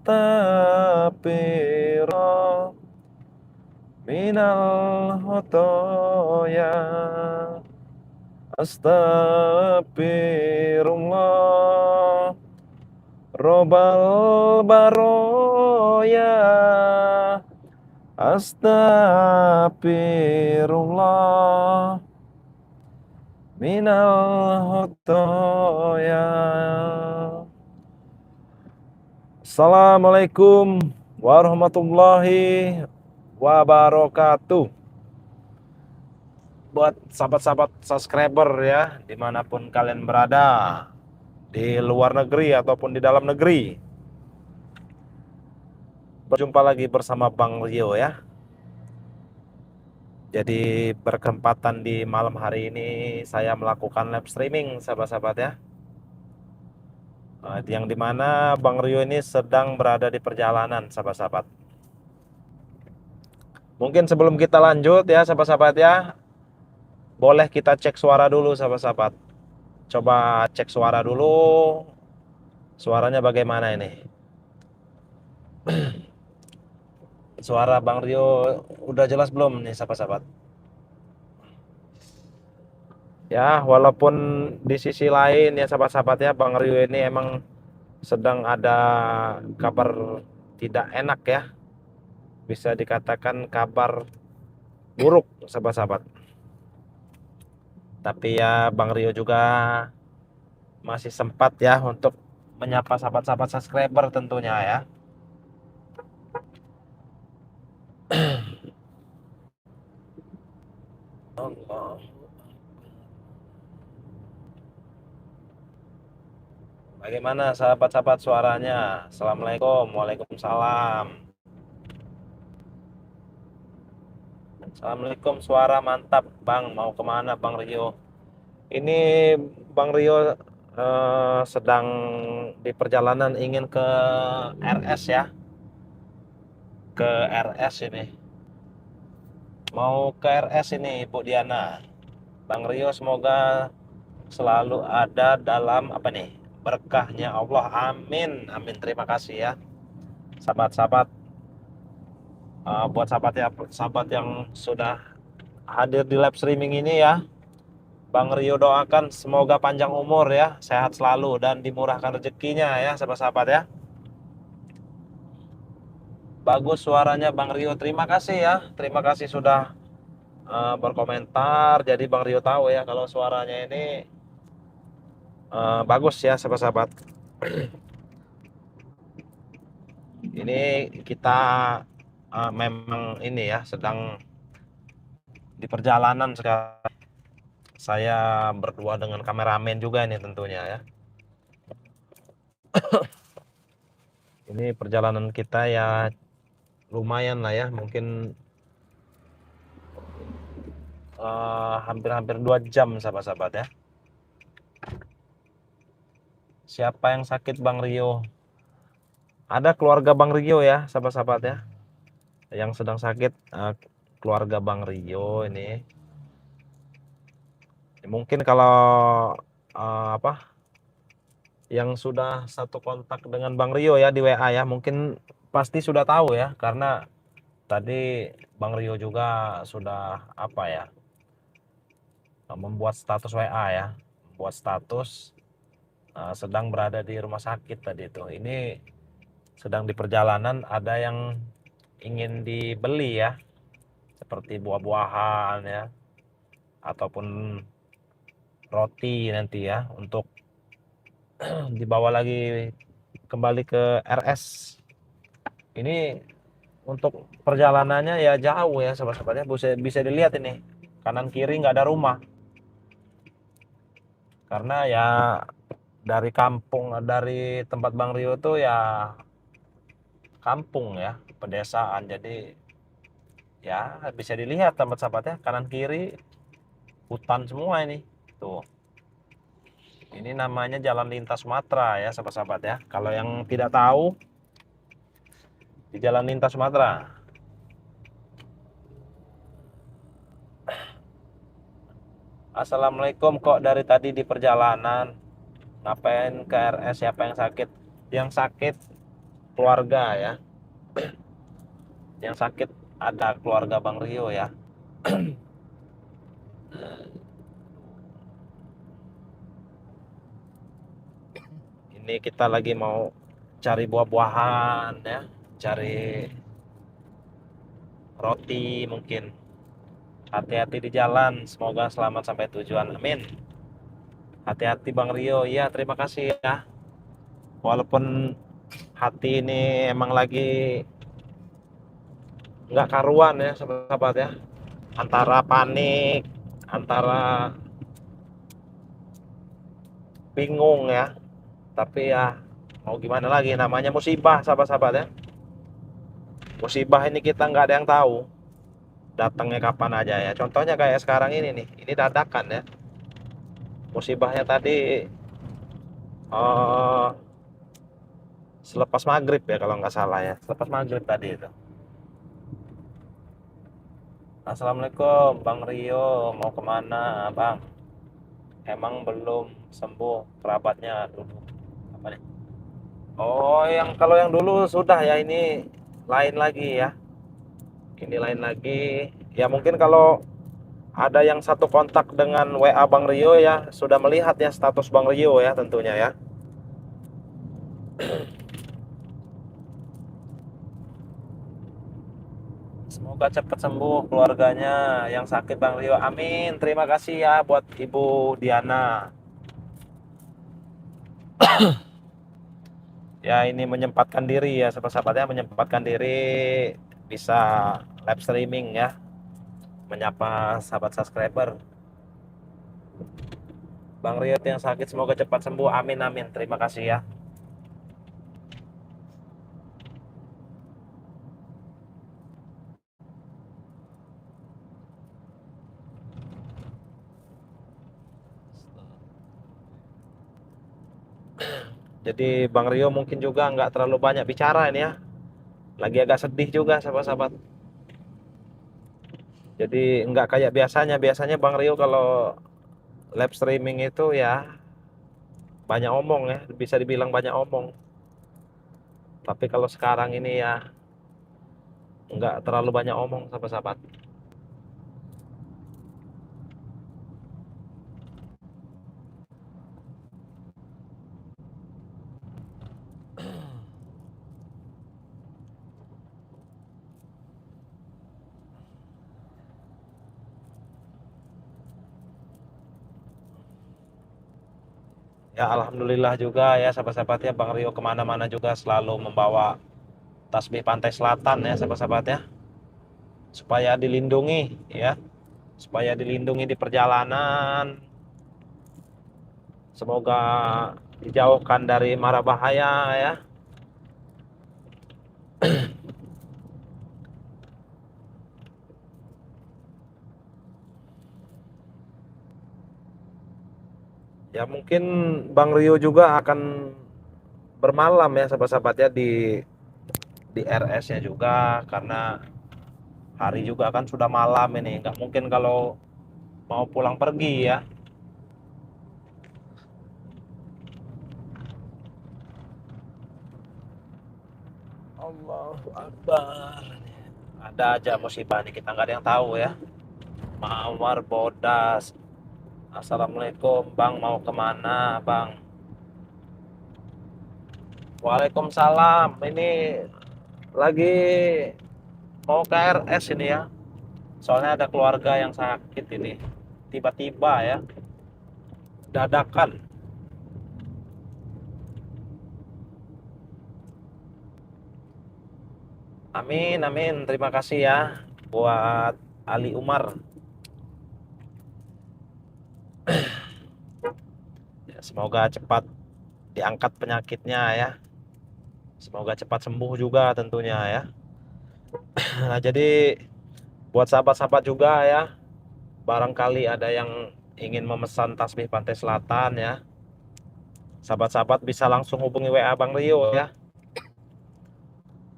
Astaghfirullah minal khotoya. Astaghfirullah Robbal baroya. Astaghfirullah minal khotoya. Assalamualaikum warahmatullahi wabarakatuh. Buat sahabat-sahabat subscriber ya, dimanapun kalian berada, di luar negeri ataupun di dalam negeri, berjumpa lagi bersama Bang Rio ya. Jadi berkesempatan di malam hari ini saya melakukan live streaming sahabat-sahabat ya. Yang dimana Bang Rio ini sedang berada di perjalanan sahabat-sahabat. Mungkin sebelum kita lanjut ya sahabat-sahabat ya, boleh kita cek suara dulu sahabat-sahabat. Coba cek suara dulu. Suaranya bagaimana ini? Suara Bang Rio udah jelas belum nih sahabat-sahabat? Ya, walaupun di sisi lain ya sahabat-sahabat ya, Bang Rio ini emang sedang ada kabar tidak enak ya. Bisa dikatakan kabar buruk sahabat-sahabat. Tapi ya Bang Rio juga masih sempat ya untuk menyapa sahabat-sahabat subscriber tentunya ya. Allah. Bagaimana sahabat-sahabat suaranya? Assalamualaikum, waalaikumsalam. Assalamualaikum, suara mantap Bang. Mau kemana Bang Rio? Ini Bang Rio sedang di perjalanan ingin ke RS ya. Ke RS ini. Mau ke RS ini Ibu Diana. Bang Rio semoga selalu ada dalam apa nih? Berkahnya Allah. Amin. Amin. Terima kasih ya. Sahabat-sahabat, buat sahabat yang sudah hadir di live streaming ini ya, Bang Rio doakan semoga panjang umur ya, sehat selalu dan dimurahkan rezekinya ya sahabat-sahabat ya. Bagus suaranya Bang Rio, terima kasih ya, terima kasih sudah berkomentar. Jadi Bang Rio tahu ya kalau suaranya ini bagus ya sahabat-sahabat. Ini kita memang ini ya sedang di perjalanan sekarang. Saya berdua dengan kameramen juga ini tentunya ya. Ini perjalanan kita ya lumayan lah ya, mungkin hampir-hampir 2 jam sahabat-sahabat ya. Siapa yang sakit Bang Rio? Ada keluarga Bang Rio ya sahabat-sahabat ya, yang sedang sakit, keluarga Bang Rio ini. Mungkin kalau yang sudah satu kontak dengan Bang Rio ya di WA ya, mungkin pasti sudah tahu ya, karena tadi Bang Rio juga sudah membuat status WA ya, membuat status sedang berada di rumah sakit tadi itu. Ini sedang di perjalanan, ada yang ingin dibeli ya, seperti buah-buahan ya, ataupun roti nanti ya, untuk dibawa lagi kembali ke RS. Ini untuk perjalanannya ya jauh ya sahabat-sahabatnya, bisa dilihat ini kanan kiri nggak ada rumah, karena ya dari kampung, dari tempat Bang Rio tuh ya kampung ya, pedesaan. Jadi ya bisa dilihat sahabat-sahabatnya kanan kiri hutan semua ini tuh. Ini namanya Jalan Lintas Sumatera ya sahabat-sahabat ya. Kalau yang tidak tahu, di Jalan Lintas Sumatera. Assalamualaikum, kok dari tadi di perjalanan ngapain ke RS? Siapa yang sakit? Yang sakit keluarga ya. Yang sakit ada keluarga Bang Rio ya. Ini kita lagi mau cari buah-buahan ya, cari roti mungkin. Hati-hati di jalan, semoga selamat sampai tujuan. Amin. Hati-hati Bang Rio. Iya, terima kasih ya. Walaupun hati ini emang lagi nggak karuan ya, sahabat ya. Antara panik, antara bingung ya. Tapi ya mau gimana lagi, namanya musibah sahabat-sahabat ya. Musibah ini kita nggak ada yang tahu datangnya kapan aja ya. Contohnya kayak sekarang ini nih, ini dadakan ya. Musibahnya tadi eh, selepas maghrib ya kalau nggak salah ya. Selepas maghrib tadi itu. Assalamualaikum Bang Rio, mau kemana Bang? Emang belum sembuh kerabatnya dulu? Apa nih? Oh, yang kalau yang dulu sudah ya, ini lain lagi ya. Ini lain lagi. Ya mungkin kalau ada yang satu kontak dengan WA Bang Rio ya, sudah melihat ya status Bang Rio ya tentunya ya. Semoga cepat sembuh keluarganya yang sakit Bang Rio. Amin. Terima kasih ya buat Ibu Diana. Ya ini menyempatkan diri ya sahabat-sahabatnya, menyempatkan diri bisa live streaming ya, menyapa sahabat subscriber. Bang Rio yang sakit semoga cepat sembuh. Amin amin. Terima kasih ya. Jadi Bang Rio mungkin juga nggak terlalu banyak bicara ini ya. Lagi agak sedih juga sahabat-sahabat. Jadi nggak kayak biasanya. Biasanya Bang Rio kalau live streaming itu ya banyak omong ya. Bisa dibilang banyak omong. Tapi kalau sekarang ini ya nggak terlalu banyak omong sahabat-sahabat. Ya alhamdulillah juga ya sahabat-sahabat ya, Bang Rio kemana-mana juga selalu membawa tasbih Pantai Selatan ya sahabat-sahabat ya. Supaya dilindungi ya. Supaya dilindungi di perjalanan. Semoga dijauhkan dari mara bahaya ya. Ya mungkin Bang Rio juga akan bermalam ya sahabat-sahabat ya di RS-nya juga, karena hari juga kan sudah malam ini. Nggak mungkin kalau mau pulang pergi ya. Allahu Akbar. Ada aja musibah nih, kita nggak ada yang tahu ya. Mawar bodas. Assalamualaikum Bang, mau kemana Bang? Waalaikumsalam. Ini lagi mau ke RS ini ya. Soalnya ada keluarga yang sakit ini. Tiba-tiba ya, dadakan. Amin, amin. Terima kasih ya buat Ali Umar. Ya, semoga cepat diangkat penyakitnya ya. Semoga cepat sembuh juga tentunya ya. Nah, jadi buat sahabat-sahabat juga ya, barangkali ada yang ingin memesan tasbih Pantai Selatan ya. Sahabat-sahabat bisa langsung hubungi WA Bang Rio ya.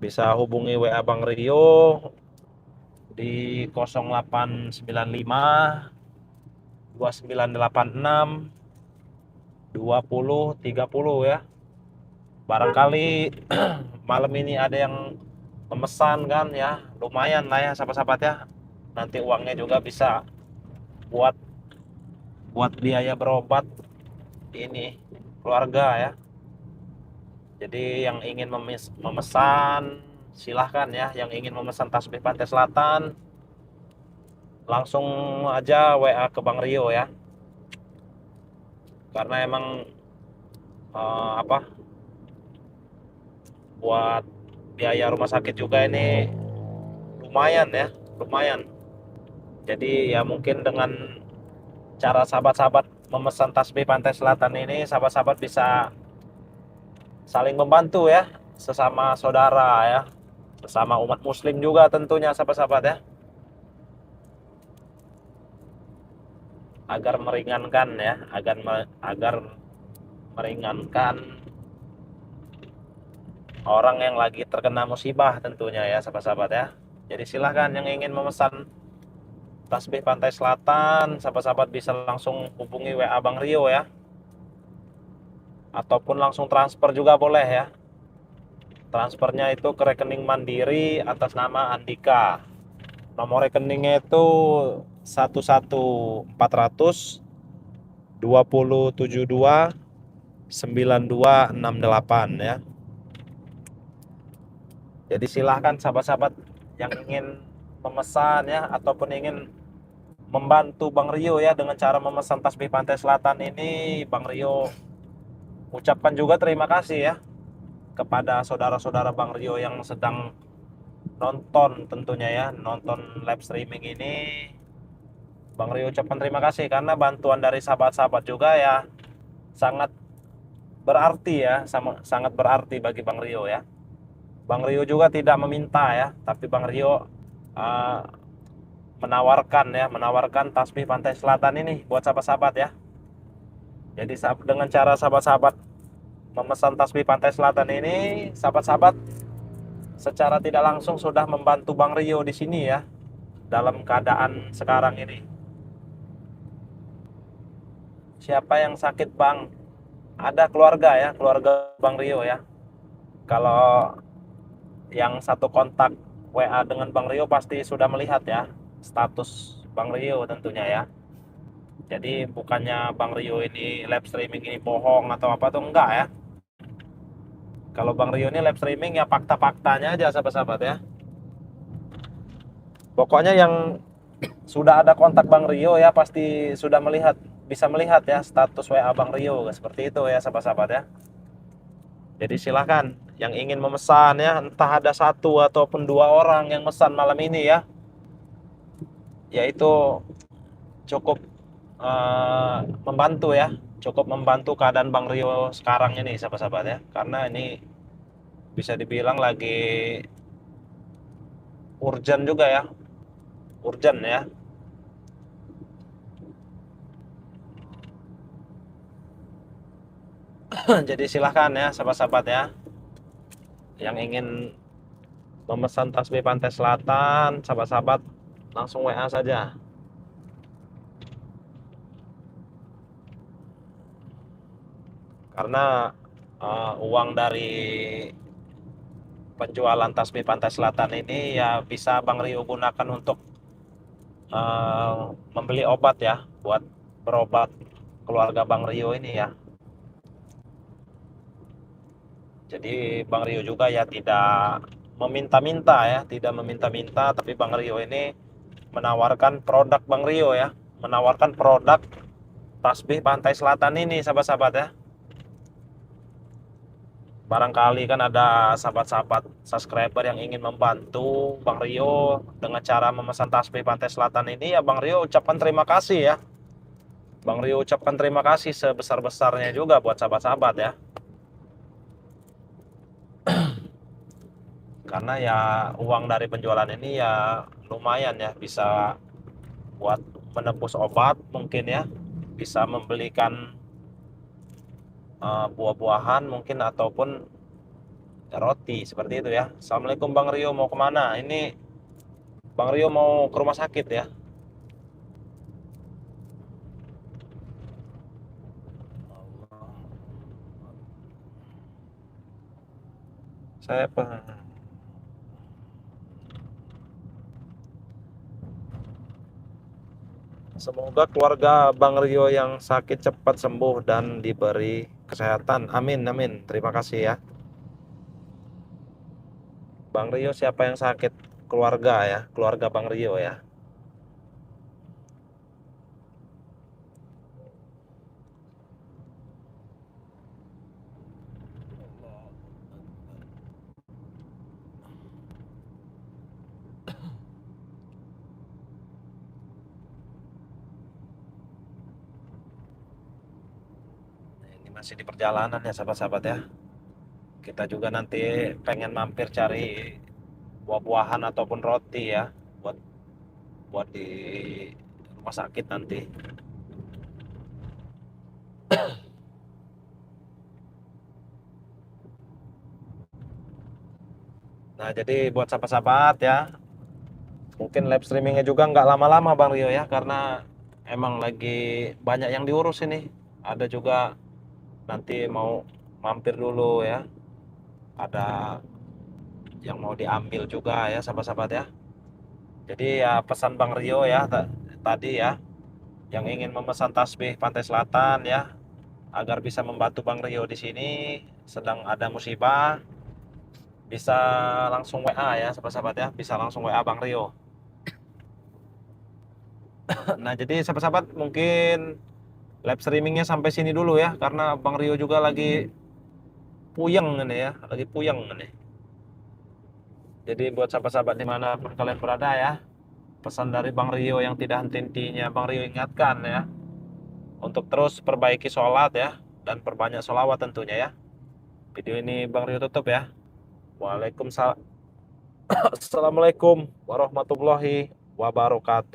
Bisa hubungi WA Bang Rio di 0895 2986 2030 ya. Barangkali malam ini ada yang memesan kan ya, lumayan lah ya sahabat-sahabat ya. Nanti uangnya juga bisa buat buat biaya berobat ini keluarga ya. Jadi yang ingin memesan silahkan ya, yang ingin memesan tasbih Pantai Selatan langsung aja WA ke Bang Rio ya. Karena emang apa, buat biaya rumah sakit juga ini lumayan ya, lumayan. Jadi ya mungkin dengan cara sahabat-sahabat memesan tasbih Pantai Selatan ini, sahabat-sahabat bisa saling membantu ya, sesama saudara ya, sesama umat muslim juga tentunya sahabat-sahabat ya, agar meringankan ya, agar meringankan orang yang lagi terkena musibah tentunya ya sahabat-sahabat ya. Jadi silahkan yang ingin memesan tasbih Pantai Selatan, sahabat-sahabat bisa langsung hubungi WA Bang Rio ya, ataupun langsung transfer juga boleh ya. Transfernya itu ke rekening Mandiri atas nama Andika. Nomor rekeningnya itu 11472 92 ya. Jadi silahkan sahabat-sahabat yang ingin memesan ya, ataupun ingin membantu Bang Rio ya dengan cara memesan tasbih Pantai Selatan ini, Bang Rio ucapkan juga terima kasih ya kepada saudara-saudara Bang Rio yang sedang nonton tentunya ya, nonton live streaming ini. Bang Rio ucapkan terima kasih karena bantuan dari sahabat-sahabat juga ya sangat berarti ya, sangat berarti bagi Bang Rio ya. Bang Rio juga tidak meminta ya, tapi Bang Rio uh, menawarkan tasbih Pantai Selatan ini buat sahabat-sahabat ya. Jadi dengan cara sahabat-sahabat memesan tasbih Pantai Selatan ini, sahabat-sahabat secara tidak langsung sudah membantu Bang Rio di sini ya, dalam keadaan sekarang ini. Siapa yang sakit Bang? Ada keluarga ya, keluarga Bang Rio ya. Kalau yang satu kontak WA dengan Bang Rio pasti sudah melihat ya status Bang Rio tentunya ya. Jadi bukannya Bang Rio ini live streaming ini bohong atau apa tuh, enggak ya. Kalau Bang Rio ini live streaming ya fakta-faktanya aja sahabat-sahabat ya. Pokoknya yang sudah ada kontak Bang Rio ya pasti sudah bisa melihat ya status WA Bang Rio seperti itu ya sahabat-sahabat ya. Jadi silahkan yang ingin memesan ya, entah ada satu ataupun dua orang yang mesan malam ini ya, yaitu cukup membantu ya, cukup membantu keadaan Bang Rio sekarang ini sahabat-sahabat ya, karena ini bisa dibilang lagi urgent juga ya, urgent ya. Jadi silahkan ya sahabat-sahabat ya, yang ingin memesan tasbih Pantai Selatan, sahabat-sahabat langsung WA saja. Karena uang dari penjualan tasbih Pantai Selatan ini ya bisa Bang Rio gunakan untuk membeli obat ya, buat berobat keluarga Bang Rio ini ya. Jadi Bang Rio juga ya tidak meminta-minta ya, tidak meminta-minta, tapi Bang Rio ini menawarkan produk Bang Rio ya, menawarkan produk tasbih Pantai Selatan ini sahabat-sahabat ya. Barangkali kan ada sahabat-sahabat subscriber yang ingin membantu Bang Rio dengan cara memesan tasbih Pantai Selatan ini ya, Bang Rio ucapkan terima kasih ya. Bang Rio ucapkan terima kasih sebesar-besarnya juga buat sahabat-sahabat ya. Karena ya uang dari penjualan ini ya lumayan ya, bisa buat menebus obat mungkin ya, bisa membelikan buah-buahan mungkin ataupun roti seperti itu ya. Assalamualaikum Bang Rio, mau kemana? Ini Bang Rio mau ke rumah sakit ya. Saya semoga keluarga Bang Rio yang sakit cepat sembuh dan diberi kesehatan. Amin, amin. Terima kasih ya. Bang Rio siapa yang sakit? Keluarga ya, keluarga Bang Rio ya. Ini masih di perjalanan ya sahabat-sahabat ya. Kita juga nanti pengen mampir cari buah-buahan ataupun roti ya buat buat di rumah sakit nanti. Nah, jadi buat sahabat-sahabat ya, mungkin live streamingnya juga nggak lama-lama Bang Rio ya, karena emang lagi banyak yang diurus ini. Ada juga nanti mau mampir dulu ya, ada yang mau diambil juga ya sahabat-sahabat ya. Jadi ya pesan Bang Rio ya tadi ya, yang ingin memesan tasbih Pantai Selatan ya, agar bisa membantu Bang Rio di sini sedang ada musibah, bisa langsung WA ya sahabat-sahabat ya, bisa langsung WA Bang Rio. Nah, jadi sahabat-sahabat mungkin live streamingnya sampai sini dulu ya, karena Bang Rio juga lagi puyeng ini ya, lagi puyeng ini. Jadi buat sahabat-sahabat dimanapun kalian berada ya, pesan dari Bang Rio yang tidak henti-hentinya Bang Rio ingatkan ya, untuk terus perbaiki sholat ya, dan perbanyak sholawat tentunya ya. Video ini Bang Rio tutup ya. Waalaikumsalam. Assalamualaikum warahmatullahi wabarakatuh.